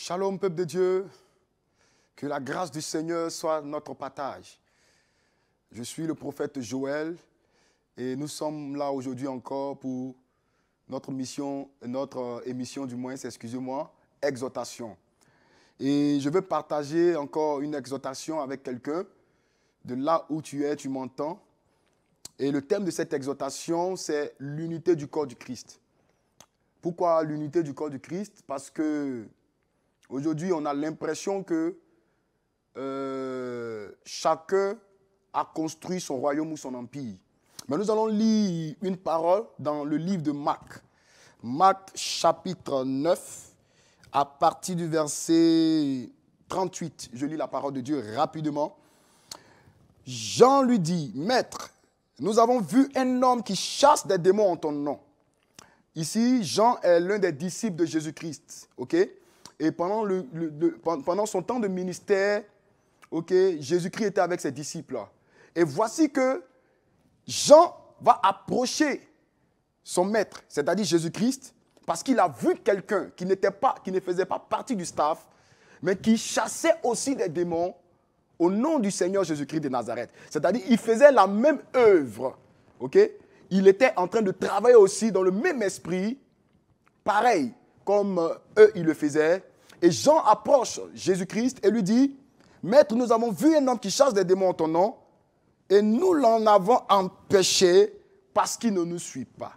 Shalom, peuple de Dieu. Que la grâce du Seigneur soit notre partage. Je suis le prophète Joël et nous sommes là aujourd'hui encore pour notre émission du moins, excusez-moi, exhortation. Et je veux partager encore une exhortation avec quelqu'un. De là où tu es, tu m'entends. Et le thème de cette exhortation, c'est l'unité du corps du Christ. Pourquoi l'unité du corps du Christ? Parce que aujourd'hui, on a l'impression que chacun a construit son royaume ou son empire. Mais nous allons lire une parole dans le livre de Marc. Marc chapitre 9, à partir du verset 38. Je lis la parole de Dieu rapidement. Jean lui dit, « Maître, nous avons vu un homme qui chasse des démons en ton nom. » Ici, Jean est l'un des disciples de Jésus-Christ. Okay? Et pendant son temps de ministère, Jésus-Christ était avec ses disciples-là. Et voici que Jean va approcher son maître, c'est-à-dire Jésus-Christ, parce qu'il a vu quelqu'un qui ne faisait pas partie du staff, mais qui chassait aussi des démons au nom du Seigneur Jésus-Christ de Nazareth. C'est-à-dire qu'il faisait la même œuvre. Il était en train de travailler aussi dans le même esprit, pareil comme eux, ils le faisaient. Et Jean approche Jésus-Christ et lui dit, « Maître, nous avons vu un homme qui chasse des démons en ton nom, et nous l'en avons empêché parce qu'il ne nous suit pas. »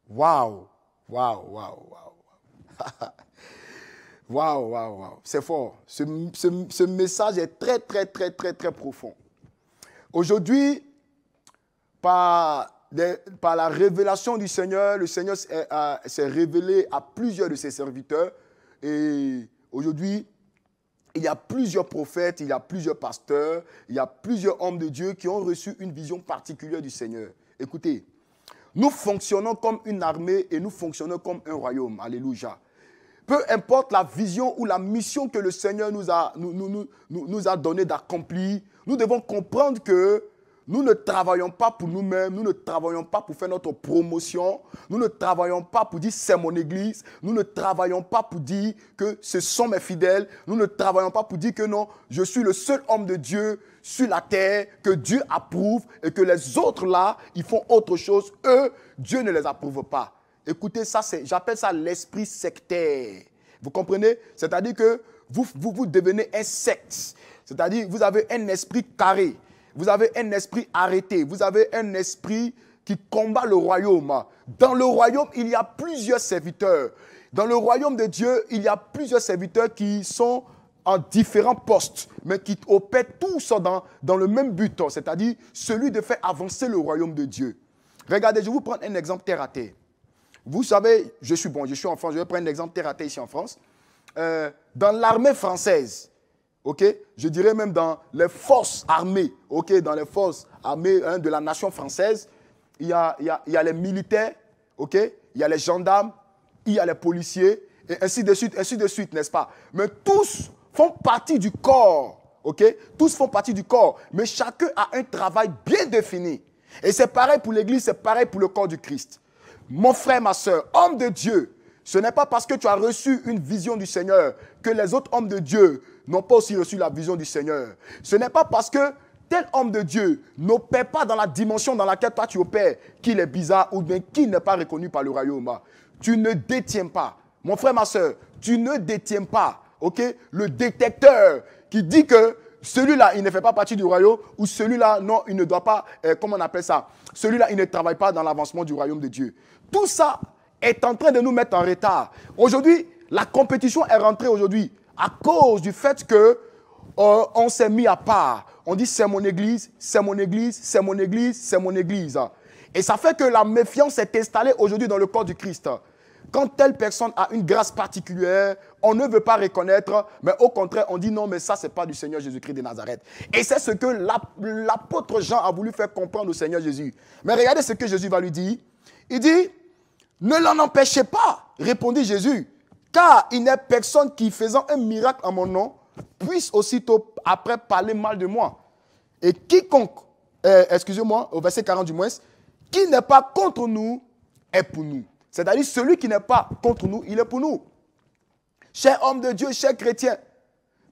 Waouh, waouh, waouh, waouh. Waouh, waouh, waouh. C'est fort. Ce message est très, très, très, très, très profond. Aujourd'hui, par la révélation du Seigneur, le Seigneur s'est révélé à plusieurs de ses serviteurs. Et aujourd'hui, il y a plusieurs prophètes, il y a plusieurs pasteurs, il y a plusieurs hommes de Dieu qui ont reçu une vision particulière du Seigneur. Écoutez, nous fonctionnons comme une armée et nous fonctionnons comme un royaume. Alléluia. Peu importe la vision ou la mission que le Seigneur nous a donné d'accomplir, nous devons comprendre que nous ne travaillons pas pour nous-mêmes, nous ne travaillons pas pour faire notre promotion, nous ne travaillons pas pour dire c'est mon église, nous ne travaillons pas pour dire que ce sont mes fidèles, nous ne travaillons pas pour dire que non, je suis le seul homme de Dieu sur la terre que Dieu approuve et que les autres là, ils font autre chose, eux, Dieu ne les approuve pas. Écoutez, ça, j'appelle ça l'esprit sectaire. Vous comprenez? C'est-à-dire que vous devenez un secte. C'est-à-dire vous avez un esprit carré. Vous avez un esprit arrêté. Vous avez un esprit qui combat le royaume. Dans le royaume, il y a plusieurs serviteurs. Dans le royaume de Dieu, il y a plusieurs serviteurs qui sont en différents postes, mais qui opèrent tous dans le même but, c'est-à-dire celui de faire avancer le royaume de Dieu. Regardez, je vais vous prendre un exemple terre à terre. Vous savez, je suis en France, je vais prendre un exemple terre à terre ici en France. Dans l'armée française, je dirais même dans les forces armées, dans les forces armées de la nation française, il y a les militaires, il y a les gendarmes, il y a les policiers, et ainsi de suite, n'est-ce pas? Mais tous font partie du corps, tous font partie du corps, mais chacun a un travail bien défini. Et c'est pareil pour l'Église, c'est pareil pour le corps du Christ. Mon frère, ma soeur, homme de Dieu, ce n'est pas parce que tu as reçu une vision du Seigneur que les autres hommes de Dieu n'ont pas aussi reçu la vision du Seigneur. Ce n'est pas parce que tel homme de Dieu n'opère pas dans la dimension dans laquelle toi tu opères qu'il est bizarre ou bien qu'il n'est pas reconnu par le royaume. Tu ne détiens pas, mon frère, ma soeur, tu ne détiens pas, le détecteur qui dit que celui-là, il ne fait pas partie du royaume ou celui-là, non, il ne doit pas, comment on appelle ça? Celui-là, il ne travaille pas dans l'avancement du royaume de Dieu. Tout ça est en train de nous mettre en retard. Aujourd'hui, la compétition est rentrée aujourd'hui à cause du fait que on s'est mis à part. On dit c'est mon église, c'est mon église, c'est mon église, c'est mon église. Et ça fait que la méfiance est installée aujourd'hui dans le corps du Christ. Quand telle personne a une grâce particulière, on ne veut pas reconnaître, mais au contraire, on dit non, mais ça, ce n'est pas du Seigneur Jésus-Christ de Nazareth. Et c'est ce que l'apôtre Jean a voulu faire comprendre au Seigneur Jésus. Mais regardez ce que Jésus va lui dire. Il dit, ne l'en empêchez pas, répondit Jésus, car il n'est personne qui, faisant un miracle en mon nom, puisse aussitôt après parler mal de moi. Et quiconque, excusez-moi, au verset 40 du moins, qui n'est pas contre nous, est pour nous. C'est-à-dire celui qui n'est pas contre nous, il est pour nous. Cher homme de Dieu, cher chrétien,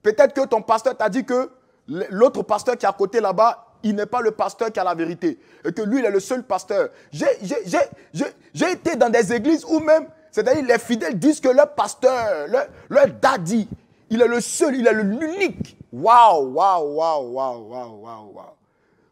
peut-être que ton pasteur t'a dit que l'autre pasteur qui est à côté là-bas, il n'est pas le pasteur qui a la vérité. Et que lui, il est le seul pasteur. J'ai été dans des églises où même, c'est-à-dire les fidèles disent que leur pasteur, leur daddy, il est le seul, il est l'unique. Waouh, waouh, waouh, waouh, waouh, waouh, waouh.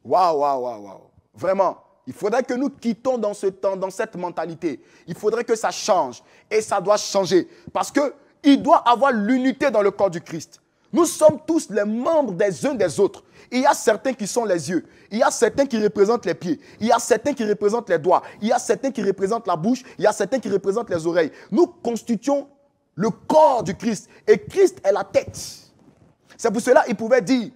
Waouh, waouh, waouh, waouh. Vraiment, il faudrait que nous quittons dans ce temps, dans cette mentalité. Il faudrait que ça change. Et ça doit changer. Parce qu'il doit avoir l'unité dans le corps du Christ. Nous sommes tous les membres des uns des autres. Il y a certains qui sont les yeux. Il y a certains qui représentent les pieds. Il y a certains qui représentent les doigts. Il y a certains qui représentent la bouche. Il y a certains qui représentent les oreilles. Nous constituons le corps du Christ. Et Christ est la tête. C'est pour cela qu'il pouvait dire,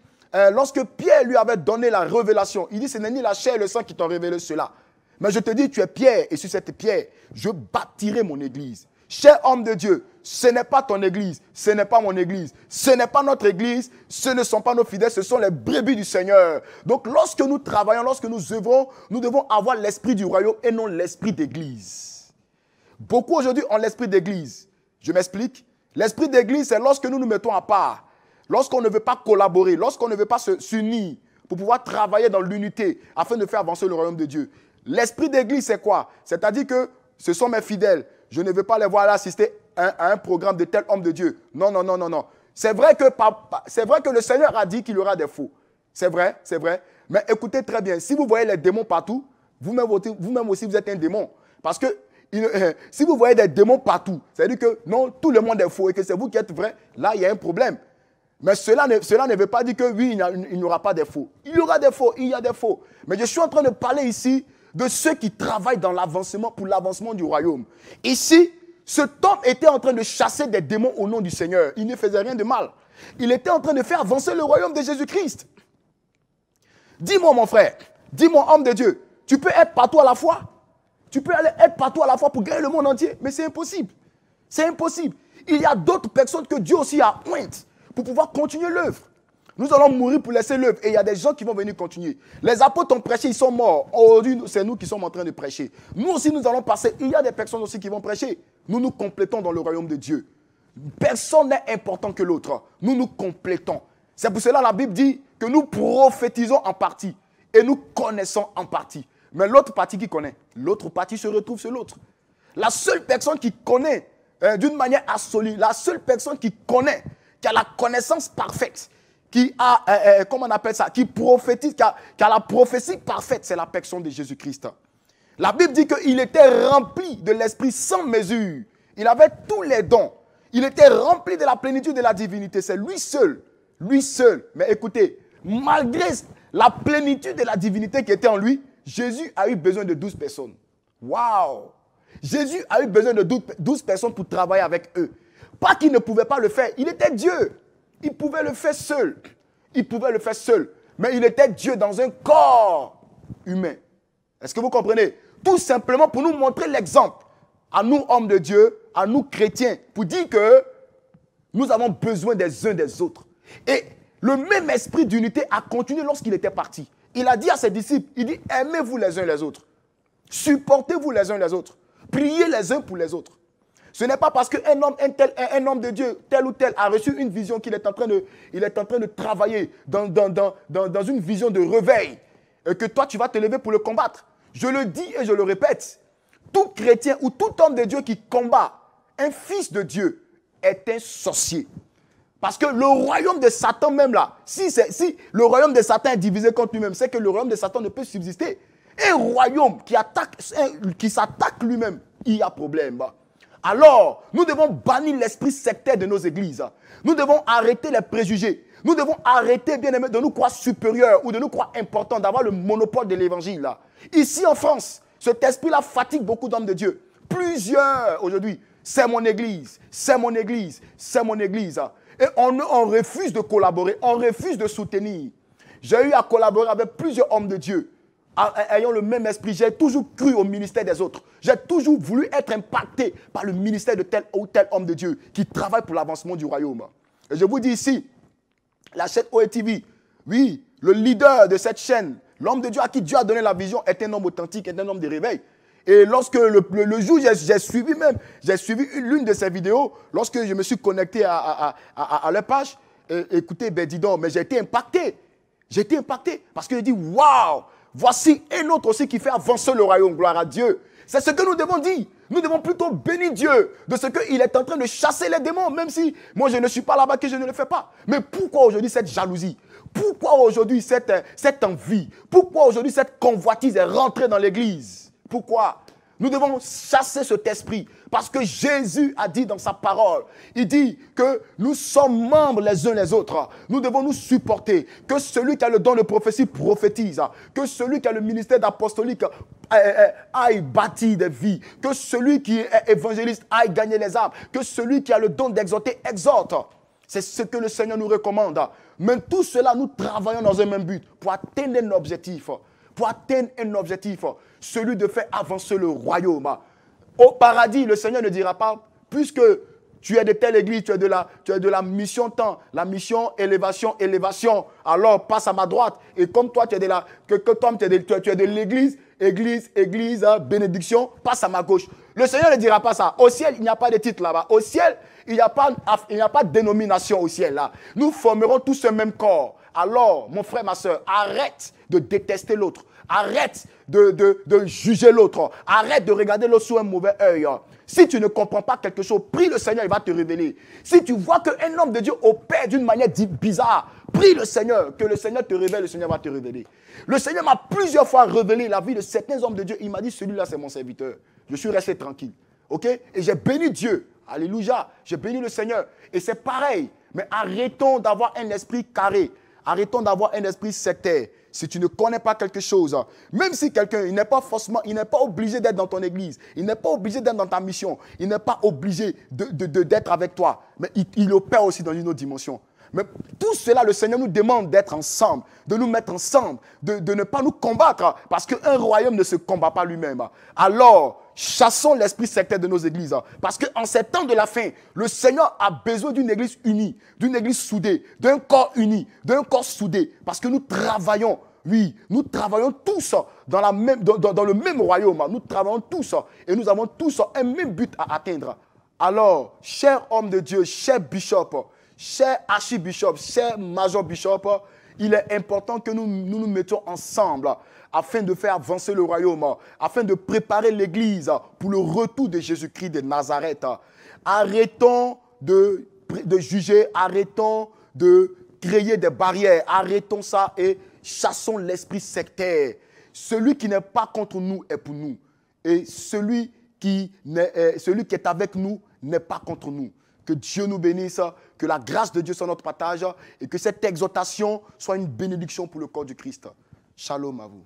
lorsque Pierre lui avait donné la révélation, il dit, ce n'est ni la chair et le sang qui t'ont révélé cela. Mais je te dis, tu es Pierre, et sur cette pierre, je bâtirai mon église. Cher homme de Dieu, ce n'est pas ton église, ce n'est pas mon église, ce n'est pas notre église, ce ne sont pas nos fidèles, ce sont les brebis du Seigneur. Donc lorsque nous travaillons, lorsque nous œuvrons, nous devons avoir l'esprit du royaume et non l'esprit d'église. Beaucoup aujourd'hui ont l'esprit d'église. Je m'explique. L'esprit d'église, c'est lorsque nous nous mettons à part, lorsqu'on ne veut pas collaborer, lorsqu'on ne veut pas s'unir pour pouvoir travailler dans l'unité afin de faire avancer le royaume de Dieu. L'esprit d'église, c'est quoi? C'est-à-dire que ce sont mes fidèles. Je ne veux pas les voir aller assister à un programme de tel homme de Dieu. Non, non, non, non, non. C'est vrai que le Seigneur a dit qu'il y aura des faux. C'est vrai, c'est vrai. Mais écoutez très bien, si vous voyez les démons partout, vous-même aussi, vous êtes un démon. Parce que si vous voyez des démons partout, c'est-à-dire que non, tout le monde est faux et que c'est vous qui êtes vrai, là, il y a un problème. Mais cela ne veut pas dire que oui, il n'y aura pas de faux. Il y aura des faux, il y a des faux. Mais je suis en train de parler ici de ceux qui travaillent dans l'avancement, pour l'avancement du royaume. Ici, cet homme était en train de chasser des démons au nom du Seigneur. Il ne faisait rien de mal. Il était en train de faire avancer le royaume de Jésus-Christ. Dis-moi, mon frère, dis-moi, homme de Dieu, tu peux être partout à la fois. Tu peux aller être partout à la fois pour gagner le monde entier. Mais c'est impossible. C'est impossible. Il y a d'autres personnes que Dieu aussi a pointes pour pouvoir continuer l'œuvre. Nous allons mourir pour laisser l'œuvre et il y a des gens qui vont venir continuer. Les apôtres ont prêché, ils sont morts. Aujourd'hui, c'est nous qui sommes en train de prêcher. Nous aussi, nous allons passer. Il y a des personnes aussi qui vont prêcher. Nous nous complétons dans le royaume de Dieu. Personne n'est important que l'autre. Nous nous complétons. C'est pour cela que la Bible dit que nous prophétisons en partie et nous connaissons en partie. Mais l'autre partie qui connaît, l'autre partie se retrouve sur l'autre. La seule personne qui connaît d'une manière absolue, la seule personne qui connaît, qui a la connaissance parfaite, qui a, comment on appelle ça, qui prophétise, qui a la prophétie parfaite, c'est la personne de Jésus-Christ. La Bible dit qu'il était rempli de l'Esprit sans mesure. Il avait tous les dons. Il était rempli de la plénitude de la divinité. C'est lui seul. Lui seul. Mais écoutez, malgré la plénitude de la divinité qui était en lui, Jésus a eu besoin de 12 personnes. Waouh! Jésus a eu besoin de 12 personnes pour travailler avec eux. Pas qu'il ne pouvait pas le faire. Il était Dieu. Il pouvait le faire seul. Il pouvait le faire seul. Mais il était Dieu dans un corps humain. Est-ce que vous comprenez? Tout simplement pour nous montrer l'exemple à nous, hommes de Dieu, à nous, chrétiens, pour dire que nous avons besoin des uns des autres. Et le même esprit d'unité a continué lorsqu'il était parti. Il a dit à ses disciples, il dit, aimez-vous les uns les autres. Supportez-vous les uns les autres. Priez les uns pour les autres. Ce n'est pas parce qu'un homme de Dieu, tel ou tel, a reçu une vision qu'il est en train de travailler dans une vision de réveil, que toi, tu vas te lever pour le combattre. Je le dis et je le répète. Tout chrétien ou tout homme de Dieu qui combat un fils de Dieu est un sorcier. Parce que le royaume de Satan même là, si le royaume de Satan est divisé contre lui-même, c'est que le royaume de Satan ne peut subsister. Un royaume qui s'attaque lui-même, il y a problème. Alors, nous devons bannir l'esprit sectaire de nos églises. Nous devons arrêter les préjugés. Nous devons arrêter, bien aimé, de nous croire supérieurs ou de nous croire importants, d'avoir le monopole de l'évangile. Ici en France, cet esprit-là fatigue beaucoup d'hommes de Dieu. Plusieurs aujourd'hui, c'est mon église, c'est mon église, c'est mon église. Et on refuse de collaborer, on refuse de soutenir. J'ai eu à collaborer avec plusieurs hommes de Dieu, ayant le même esprit. J'ai toujours cru au ministère des autres. J'ai toujours voulu être impacté par le ministère de tel ou tel homme de Dieu qui travaille pour l'avancement du royaume. Et je vous dis ici, la chaîne OETV, oui, le leader de cette chaîne, l'homme de Dieu à qui Dieu a donné la vision est un homme authentique, est un homme de réveil. Et lorsque le jour, j'ai suivi l'une de ses vidéos, lorsque je me suis connecté à leur page, écoutez, ben dis donc, mais j'ai été impacté. J'ai été impacté parce que j'ai dit, waouh, voici un autre aussi qui fait avancer le royaume, gloire à Dieu. C'est ce que nous devons dire. Nous devons plutôt bénir Dieu de ce qu'il est en train de chasser les démons, même si moi je ne suis pas là-bas, que je ne le fais pas. Mais pourquoi aujourd'hui cette jalousie? Pourquoi aujourd'hui cette envie? Pourquoi aujourd'hui cette convoitise est rentrée dans l'église? Pourquoi? Nous devons chasser cet esprit parce que Jésus a dit dans sa parole, il dit que nous sommes membres les uns les autres. Nous devons nous supporter. Que celui qui a le don de prophétie prophétise. Que celui qui a le ministère d'apostolique aille bâtir des vies. Que celui qui est évangéliste aille gagner les âmes. Que celui qui a le don d'exhorter exhorte. C'est ce que le Seigneur nous recommande. Mais tout cela, nous travaillons dans un même but pour atteindre un objectif. Pour atteindre un objectif, celui de faire avancer le royaume. Au paradis, le Seigneur ne dira pas, puisque tu es de telle église, tu es de la mission temps, la mission élévation, alors passe à ma droite. Et comme toi, tu es de l'église, église, bénédiction, passe à ma gauche. Le Seigneur ne dira pas ça. Au ciel, il n'y a pas de titre là-bas. Au ciel, il n'y a pas de dénomination au ciel là. Nous formerons tous ce même corps. Alors, mon frère, ma soeur, arrête de détester l'autre. Arrête de juger l'autre. Arrête de regarder l'autre sous un mauvais œil. Si tu ne comprends pas quelque chose, prie le Seigneur, il va te révéler. Si tu vois qu'un homme de Dieu opère d'une manière bizarre, prie le Seigneur, que le Seigneur te révèle, le Seigneur va te révéler. Le Seigneur m'a plusieurs fois révélé la vie de certains hommes de Dieu. Il m'a dit, celui-là, c'est mon serviteur. Je suis resté tranquille. Ok? Et j'ai béni Dieu. Alléluia. J'ai béni le Seigneur. Et c'est pareil. Mais arrêtons d'avoir un esprit carré. Arrêtons d'avoir un esprit sectaire. Si tu ne connais pas quelque chose, même si quelqu'un, il n'est pas obligé d'être dans ton église, il n'est pas obligé d'être dans ta mission, il n'est pas obligé d'être avec toi, mais il opère aussi dans une autre dimension. Mais tout cela, le Seigneur nous demande d'être ensemble, de nous mettre ensemble, de ne pas nous combattre, parce qu'un royaume ne se combat pas lui-même. Alors, chassons l'esprit sectaire de nos églises, parce qu'en ces temps de la fin, le Seigneur a besoin d'une église unie, d'une église soudée, d'un corps uni, d'un corps soudé, parce que nous travaillons. Oui, nous travaillons tous dans le même royaume. Nous travaillons tous et nous avons tous un même but à atteindre. Alors, cher homme de Dieu, cher bishop, cher archibishop, cher major bishop, il est important que nous mettions ensemble afin de faire avancer le royaume, afin de préparer l'église pour le retour de Jésus-Christ de Nazareth. Arrêtons de juger, arrêtons de créer des barrières, arrêtons ça et chassons l'esprit sectaire. Celui qui n'est pas contre nous est pour nous. Et celui qui est avec nous n'est pas contre nous. Que Dieu nous bénisse, que la grâce de Dieu soit notre partage et que cette exhortation soit une bénédiction pour le corps du Christ. Shalom à vous.